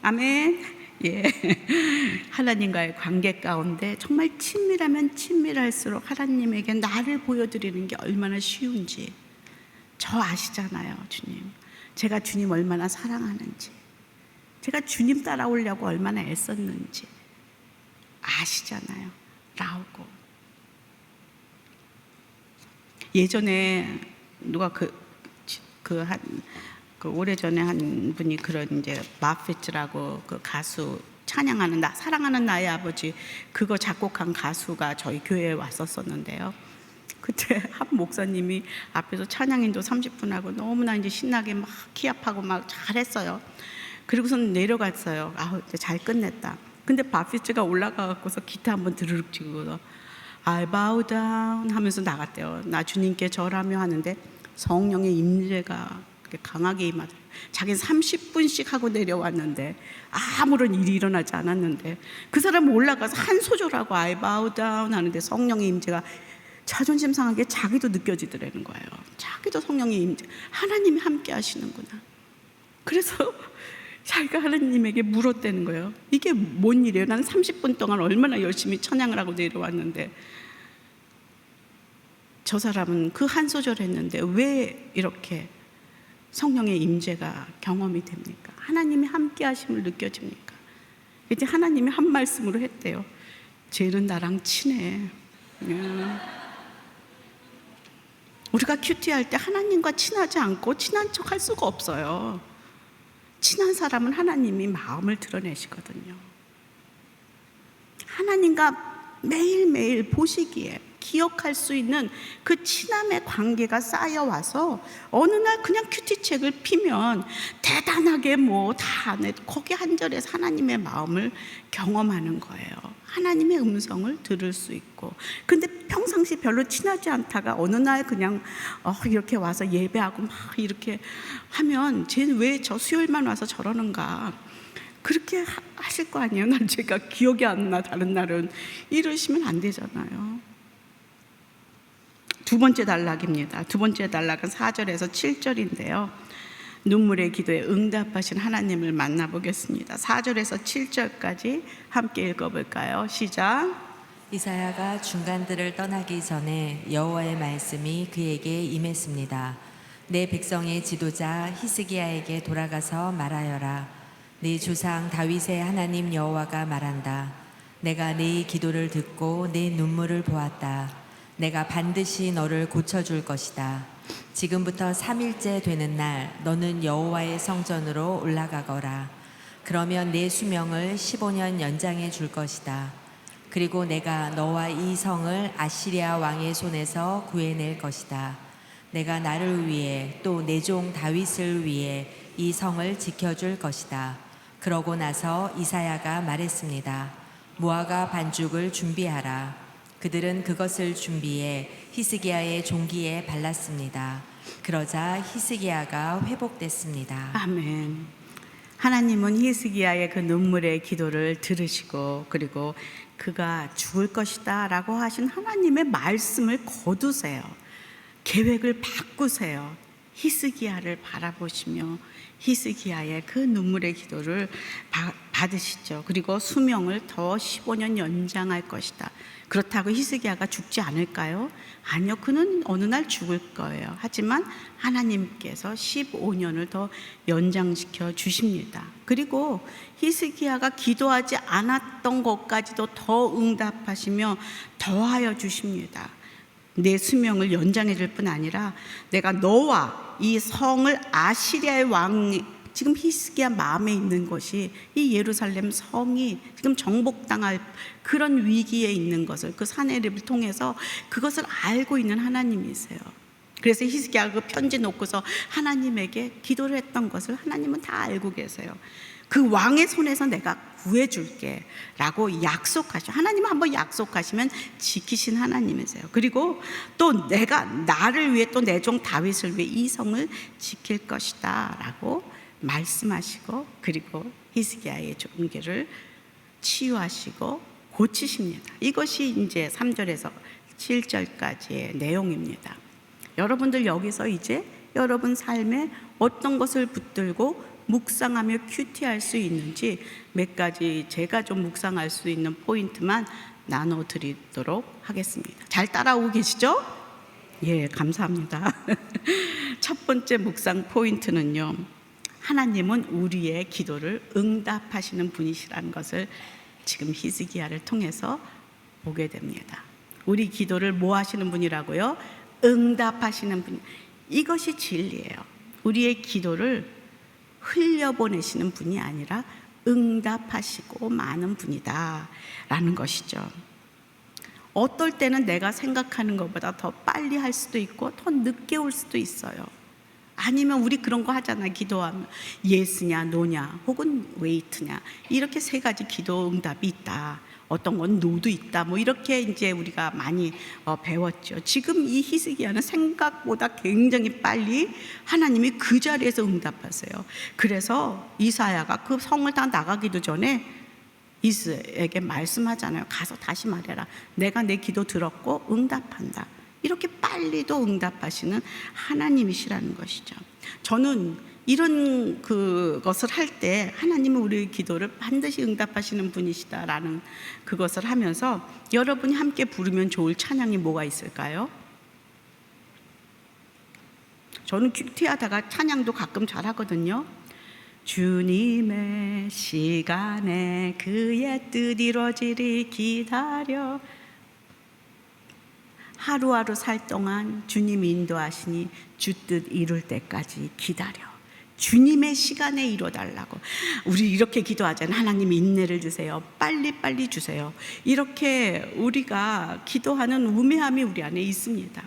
아멘. 예, 하나님과의 관계 가운데 정말 친밀하면 친밀할수록 하나님에게 나를 보여드리는 게 얼마나 쉬운지 저 아시잖아요. 주님, 제가 주님 얼마나 사랑하는지, 제가 주님 따라오려고 얼마나 애썼는지 아시잖아요. 나오고, 예전에 누가 오래전에 한 분이 그런 이제 마피츠라고 그 가수, 찬양하는 사랑하는 나의 아버지, 그거 작곡한 가수가 저희 교회에 왔었었는데요. 그때 한 목사님이 앞에서 찬양인도 30분 하고 너무나 이제 신나게 막 키압하고 막 잘했어요. 그리고선 내려갔어요. 이제 잘 끝냈다. 근데 바피츠가 올라가갖고서 기타 한번 드르륵 치고서 I bow down 하면서 나갔대요. 나 주님께 절하며 하는데 성령의 임재가 강하게 임하더라고요. 자기는 30분씩 하고 내려왔는데 아무런 일이 일어나지 않았는데 그 사람은 올라가서 한 소절하고 I bow down 하는데 성령의 임재가 자존심 상하게 자기도 느껴지더라는 거예요. 자기도 성령의 임재, 하나님이 함께 하시는구나. 그래서 자기가 하나님에게 물었다는 거예요. 이게 뭔 일이에요? 나는 30분 동안 얼마나 열심히 찬양을 하고 내려왔는데 저 사람은 그 한 소절 했는데 왜 이렇게 성령의 임재가 경험이 됩니까? 하나님이 함께 하심을 느껴집니까? 이제 하나님이 한 말씀으로 했대요. 쟤는 나랑 친해. 우리가 큐티할 때 하나님과 친하지 않고 친한 척 할 수가 없어요. 친한 사람은 하나님이 마음을 드러내시거든요. 하나님과 매일매일 보시기에 기억할 수 있는 그 친함의 관계가 쌓여와서 어느 날 그냥 큐티책을 피면 대단하게 뭐 다 안 해도 거기 한 절에서 하나님의 마음을 경험하는 거예요. 하나님의 음성을 들을 수 있고. 근데 평상시 별로 친하지 않다가 어느 날 그냥 이렇게 와서 예배하고 막 이렇게 하면 쟤는 왜 저 수요일만 와서 저러는가, 그렇게 하실 거 아니에요. 난 제가 기억이 안 나, 다른 날은. 이러시면 안 되잖아요. 두 번째 단락입니다. 두 번째 단락은 4절에서 7절인데요. 눈물의 기도에 응답하신 하나님을 만나보겠습니다. 4절에서 7절까지 함께 읽어볼까요? 시작. 이사야가 중간들을 떠나기 전에 여호와의 말씀이 그에게 임했습니다. 내 백성의 지도자 히스기야에게 돌아가서 말하여라. 네 조상 다윗의 하나님 여호와가 말한다. 내가 네 기도를 듣고 네 눈물을 보았다. 내가 반드시 너를 고쳐줄 것이다. 지금부터 3일째 되는 날 너는 여호와의 성전으로 올라가거라. 그러면 내 수명을 15년 연장해 줄 것이다. 그리고 내가 너와 이 성을 아시리아 왕의 손에서 구해낼 것이다. 내가 나를 위해 또 내 종 다윗을 위해 이 성을 지켜줄 것이다. 그러고 나서 이사야가 말했습니다. 무화과 반죽을 준비하라. 그들은 그것을 준비해 히스기야의 종기에 발랐습니다. 그러자 히스기야가 회복됐습니다. 아멘. 하나님은 히스기야의 그 눈물의 기도를 들으시고 그리고 그가 죽을 것이다 라고 하신 하나님의 말씀을 거두세요. 계획을 바꾸세요. 히스기야를 바라보시며 히스기야의 그 눈물의 기도를 받으시죠. 그리고 수명을 더 15년 연장할 것이다. 그렇다고 히스기야가 죽지 않을까요? 아니요, 그는 어느 날 죽을 거예요. 하지만 하나님께서 15년을 더 연장시켜 주십니다. 그리고 히스기야가 기도하지 않았던 것까지도 더 응답하시며 더하여 주십니다. 내 수명을 연장해 줄 뿐 아니라 내가 너와 이 성을 아시리아의 왕이, 지금 히스기야 마음에 있는 것이 이 예루살렘 성이 지금 정복당할 그런 위기에 있는 것을 그 사내립을 통해서 그것을 알고 있는 하나님이세요. 그래서 히스기야가 그 편지 놓고서 하나님에게 기도를 했던 것을 하나님은 다 알고 계세요. 그 왕의 손에서 내가 구해줄게 라고 약속하셔. 하나님은 한번 약속하시면 지키신 하나님이세요. 그리고 또 내가 나를 위해 또 내 종 다윗을 위해 이 성을 지킬 것이다 라고 말씀하시고 그리고 히스기야의 종기를 치유하시고 고치십니다. 이것이 이제 3절에서 7절까지의 내용입니다. 여러분들 여기서 이제 여러분 삶에 어떤 것을 붙들고 묵상하며 큐티할 수 있는지 몇 가지 제가 좀 묵상할 수 있는 포인트만 나눠드리도록 하겠습니다. 잘 따라오고 계시죠? 예, 감사합니다. 첫 번째 묵상 포인트는요, 하나님은 우리의 기도를 응답하시는 분이시라는 것을 지금 히스기야를 통해서 보게 됩니다. 우리 기도를 뭐 하시는 분이라고요? 응답하시는 분. 이것이 진리예요. 우리의 기도를 흘려보내시는 분이 아니라 응답하시고 많은 분이다 라는 것이죠. 어떨 때는 내가 생각하는 것보다 더 빨리 할 수도 있고 더 늦게 올 수도 있어요. 아니면 우리 그런 거 하잖아요. 기도하면 예스냐 노냐 혹은 웨이트냐, 이렇게 세 가지 기도 응답이 있다. 어떤 건 노도 있다. 뭐 이렇게 이제 우리가 많이 배웠죠. 지금 이 히스기야는 생각보다 굉장히 빨리 하나님이 그 자리에서 응답하세요. 그래서 이사야가 그 성을 다 나가기도 전에 이스에게 말씀하잖아요. 가서 다시 말해라. 내가 내 기도 들었고 응답한다. 이렇게 빨리도 응답하시는 하나님이시라는 것이죠. 저는 이런 그것을 할 때 하나님은 우리의 기도를 반드시 응답하시는 분이시다라는 그것을 하면서 여러분이 함께 부르면 좋을 찬양이 뭐가 있을까요? 저는 큐티하다가 찬양도 가끔 잘하거든요. 주님의 시간에 그의 뜻 이루어지리 기다려, 하루하루 살 동안 주님이 인도하시니 주 뜻 이룰 때까지 기다려. 주님의 시간에 이뤄달라고. 우리 이렇게 기도하잖아요. 하나님 인내를 주세요. 빨리빨리 주세요. 이렇게 우리가 기도하는 우매함이 우리 안에 있습니다.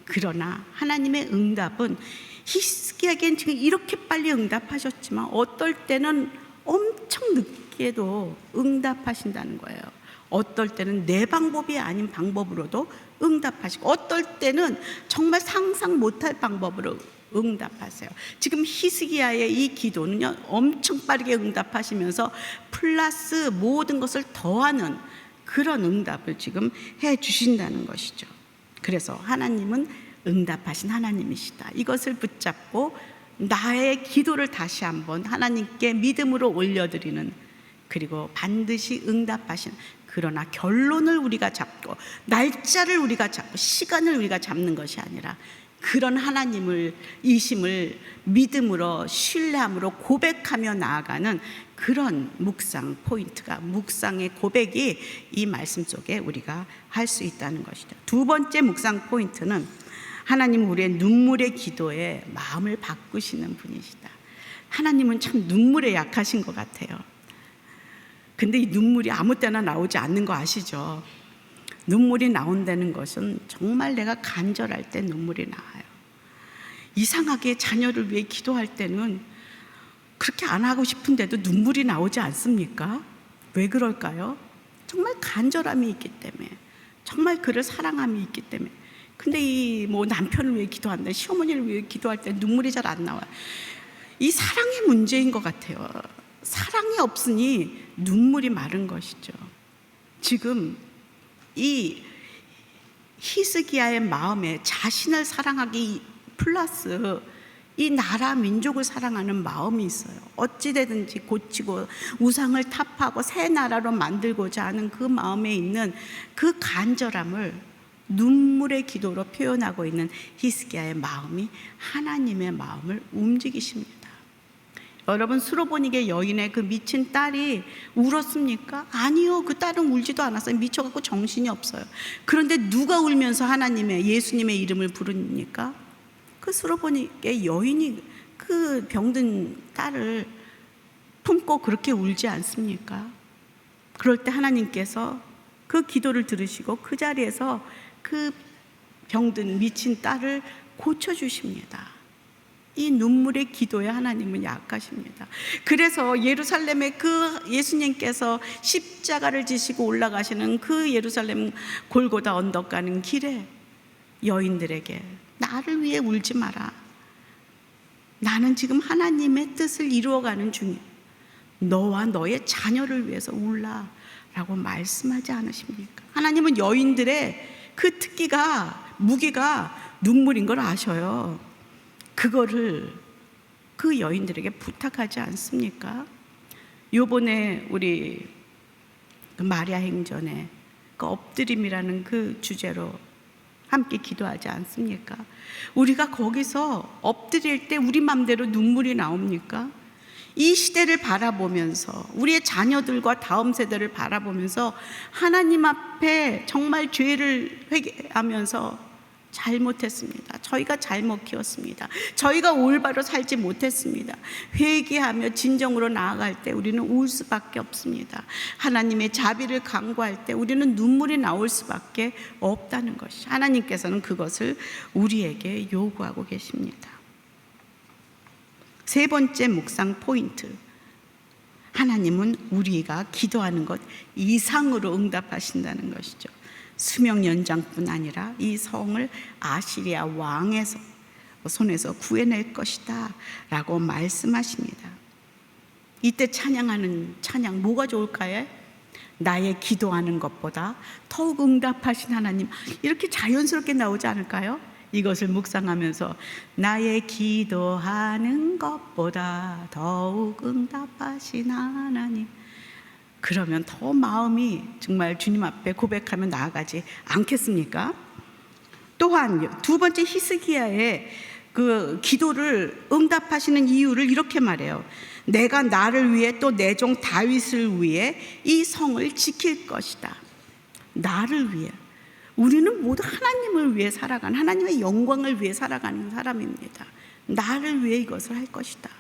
그러나 하나님의 응답은 히스기야에겐 지금 이렇게 빨리 응답하셨지만 어떨 때는 엄청 늦게도 응답하신다는 거예요. 어떨 때는 내 방법이 아닌 방법으로도 응답하시고 어떨 때는 정말 상상 못할 방법으로 응답하세요. 지금 히스기야의 이 기도는요, 엄청 빠르게 응답하시면서 플러스 모든 것을 더하는 그런 응답을 지금 해 주신다는 것이죠. 그래서 하나님은 응답하신 하나님이시다. 이것을 붙잡고 나의 기도를 다시 한번 하나님께 믿음으로 올려드리는, 그리고 반드시 응답하신, 그러나 결론을 우리가 잡고 날짜를 우리가 잡고 시간을 우리가 잡는 것이 아니라 그런 하나님을 이심을 믿음으로 신뢰함으로 고백하며 나아가는 그런 묵상 포인트가, 묵상의 고백이 이 말씀 속에 우리가 할 수 있다는 것이죠. 두 번째 묵상 포인트는 하나님은 우리의 눈물의 기도에 마음을 바꾸시는 분이시다. 하나님은 참 눈물에 약하신 것 같아요. 근데 이 눈물이 아무 때나 나오지 않는 거 아시죠? 눈물이 나온다는 것은 정말 내가 간절할 때 눈물이 나와요. 이상하게 자녀를 위해 기도할 때는 그렇게 안 하고 싶은데도 눈물이 나오지 않습니까? 왜 그럴까요? 정말 간절함이 있기 때문에, 정말 그를 사랑함이 있기 때문에. 근데 이 뭐 남편을 위해 기도한다, 시어머니를 위해 기도할 때 눈물이 잘 안 나와요. 이 사랑의 문제인 것 같아요. 사랑이 없으니 눈물이 마른 것이죠. 지금 이 히스기야의 마음에 자신을 사랑하기 플러스 이 나라 민족을 사랑하는 마음이 있어요. 어찌되든지 고치고 우상을 타파하고 새 나라로 만들고자 하는 그 마음에 있는 그 간절함을 눈물의 기도로 표현하고 있는 히스기야의 마음이 하나님의 마음을 움직이십니다. 여러분, 수로보니게 여인의 그 미친 딸이 울었습니까? 아니요, 그 딸은 울지도 않았어요. 미쳐갖고 정신이 없어요. 그런데 누가 울면서 하나님의, 예수님의 이름을 부르니까? 그 수로보니게 여인이 그 병든 딸을 품고 그렇게 울지 않습니까? 그럴 때 하나님께서 그 기도를 들으시고 그 자리에서 그 병든 미친 딸을 고쳐주십니다. 이 눈물의 기도에 하나님은 약하십니다. 그래서 예루살렘에 그 예수님께서 십자가를 지시고 올라가시는 그 예루살렘 골고다 언덕 가는 길에 여인들에게 나를 위해 울지 마라. 나는 지금 하나님의 뜻을 이루어가는 중이야. 너와 너의 자녀를 위해서 울라 라고 말씀하지 않으십니까? 하나님은 여인들의 그 특기가, 무기가 눈물인 걸 아셔요. 그거를 그 여인들에게 부탁하지 않습니까? 요번에 우리 그 마리아 행전에 그 엎드림이라는 그 주제로 함께 기도하지 않습니까? 우리가 거기서 엎드릴 때 우리 맘대로 눈물이 나옵니까? 이 시대를 바라보면서 우리의 자녀들과 다음 세대를 바라보면서 하나님 앞에 정말 죄를 회개하면서 잘못했습니다. 저희가 잘못 키웠습니다. 저희가 올바로 살지 못했습니다. 회개하며 진정으로 나아갈 때 우리는 울 수밖에 없습니다. 하나님의 자비를 간구할 때 우리는 눈물이 나올 수밖에 없다는 것이, 하나님께서는 그것을 우리에게 요구하고 계십니다. 세 번째 묵상 포인트, 하나님은 우리가 기도하는 것 이상으로 응답하신다는 것이죠. 수명 연장뿐 아니라 이 성을 아시리아 왕의 손에서 구해낼 것이다 라고 말씀하십니다. 이때 찬양하는 찬양 뭐가 좋을까요? 나의 기도하는 것보다 더욱 응답하신 하나님, 이렇게 자연스럽게 나오지 않을까요? 이것을 묵상하면서 나의 기도하는 것보다 더욱 응답하신 하나님, 그러면 더 마음이 정말 주님 앞에 고백하며 나아가지 않겠습니까? 또한 두 번째 히스기야의 그 기도를 응답하시는 이유를 이렇게 말해요. 내가 나를 위해 또 내 종 다윗을 위해 이 성을 지킬 것이다. 나를 위해. 우리는 모두 하나님을 위해 살아가는, 하나님의 영광을 위해 살아가는 사람입니다. 나를 위해 이것을 할 것이다.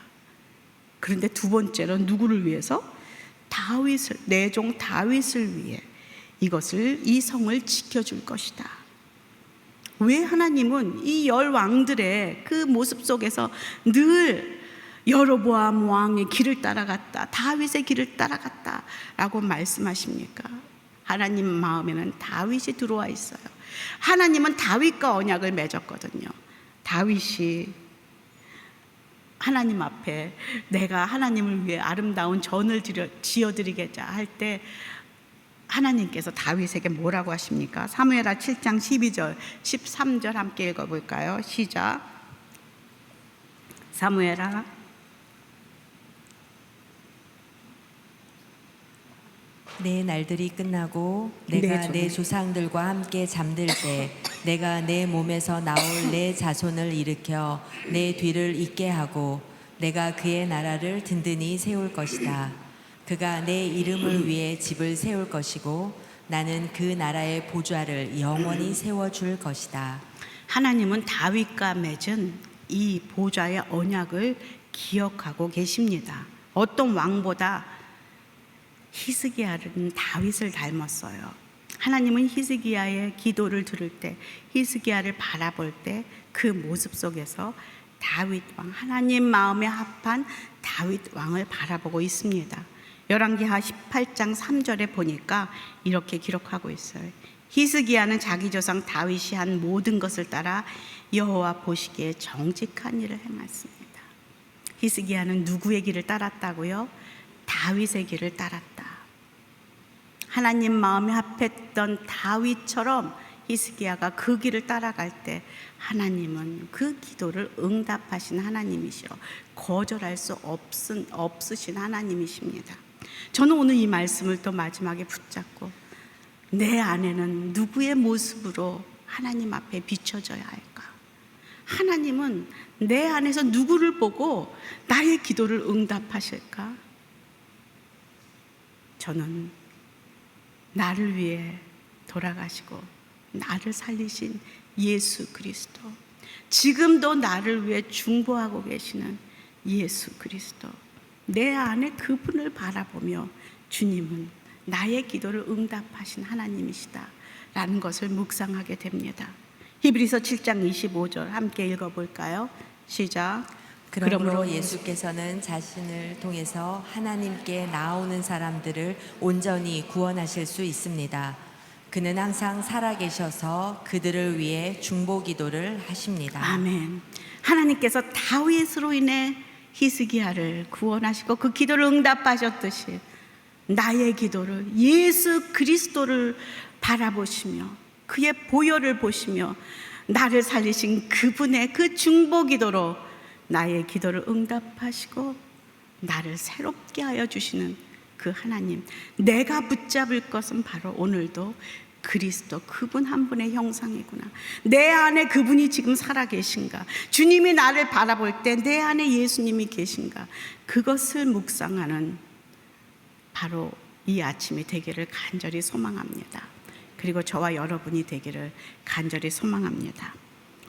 그런데 두 번째로 누구를 위해서? 다윗을, 내 종 다윗을 위해 이 성을 지켜줄 것이다. 왜 하나님은 이 10왕들의 그 모습 속에서 늘 여로보암 왕의 길을 따라갔다, 다윗의 길을 따라갔다 라고 말씀하십니까? 하나님 마음에는 다윗이 들어와 있어요. 하나님은 다윗과 언약을 맺었거든요. 다윗이 하나님 앞에 내가 하나님을 위해 아름다운 전을 지어드리겠자 할 때 하나님께서 다윗에게 뭐라고 하십니까? 사무엘하 7장 12절 13절 함께 읽어볼까요? 시작. 사무엘하 내 날들이 끝나고 내가 내 조상들과 함께 잠들 때 내가 내 몸에서 나올 내 자손을 일으켜 내 뒤를 잇게 하고 내가 그의 나라를 든든히 세울 것이다. 그가 내 이름을 위해 집을 세울 것이고 나는 그 나라의 보좌를 영원히 세워줄 것이다. 하나님은 다윗과 맺은 이 보좌의 언약을 기억하고 계십니다. 어떤 왕보다 히스기야는 다윗을 닮았어요. 하나님은 히스기야의 기도를 들을 때, 히스기야를 바라볼 때 그 모습 속에서 다윗 왕, 하나님 마음에 합한 다윗 왕을 바라보고 있습니다. 열왕기하 18장 3절에 보니까 이렇게 기록하고 있어요. 히스기야는 자기 조상 다윗이 한 모든 것을 따라 여호와 보시기에 정직한 일을 행했습니다. 히스기야는 누구의 길을 따랐다고요? 다윗의 길을 따랐다. 하나님 마음에 합했던 다윗처럼 히스기야가 그 길을 따라갈 때 하나님은 그 기도를 응답하신 하나님이시여 거절할 수 없으신 하나님이십니다. 저는 오늘 이 말씀을 또 마지막에 붙잡고 내 안에는 누구의 모습으로 하나님 앞에 비춰져야 할까? 하나님은 내 안에서 누구를 보고 나의 기도를 응답하실까? 저는 나를 위해 돌아가시고 나를 살리신 예수 그리스도, 지금도 나를 위해 중보하고 계시는 예수 그리스도, 내 안에 그분을 바라보며 주님은 나의 기도를 응답하신 하나님이시다 라는 것을 묵상하게 됩니다. 히브리서 7장 25절 함께 읽어볼까요? 시작. 그러므로 예수께서는 자신을 통해서 하나님께 나오는 사람들을 온전히 구원하실 수 있습니다. 그는 항상 살아계셔서 그들을 위해 중보 기도를 하십니다. 아멘. 하나님께서 다윗으로 인해 히스기야를 구원하시고 그 기도를 응답하셨듯이 나의 기도를, 예수 그리스도를 바라보시며 그의 보혈을 보시며 나를 살리신 그분의 그 중보 기도로 나의 기도를 응답하시고 나를 새롭게 하여 주시는 그 하나님, 내가 붙잡을 것은 바로 오늘도 그리스도, 그분 한 분의 형상이구나. 내 안에 그분이 지금 살아계신가? 주님이 나를 바라볼 때 내 안에 예수님이 계신가? 그것을 묵상하는 바로 이 아침이 되기를 간절히 소망합니다. 그리고 저와 여러분이 되기를 간절히 소망합니다.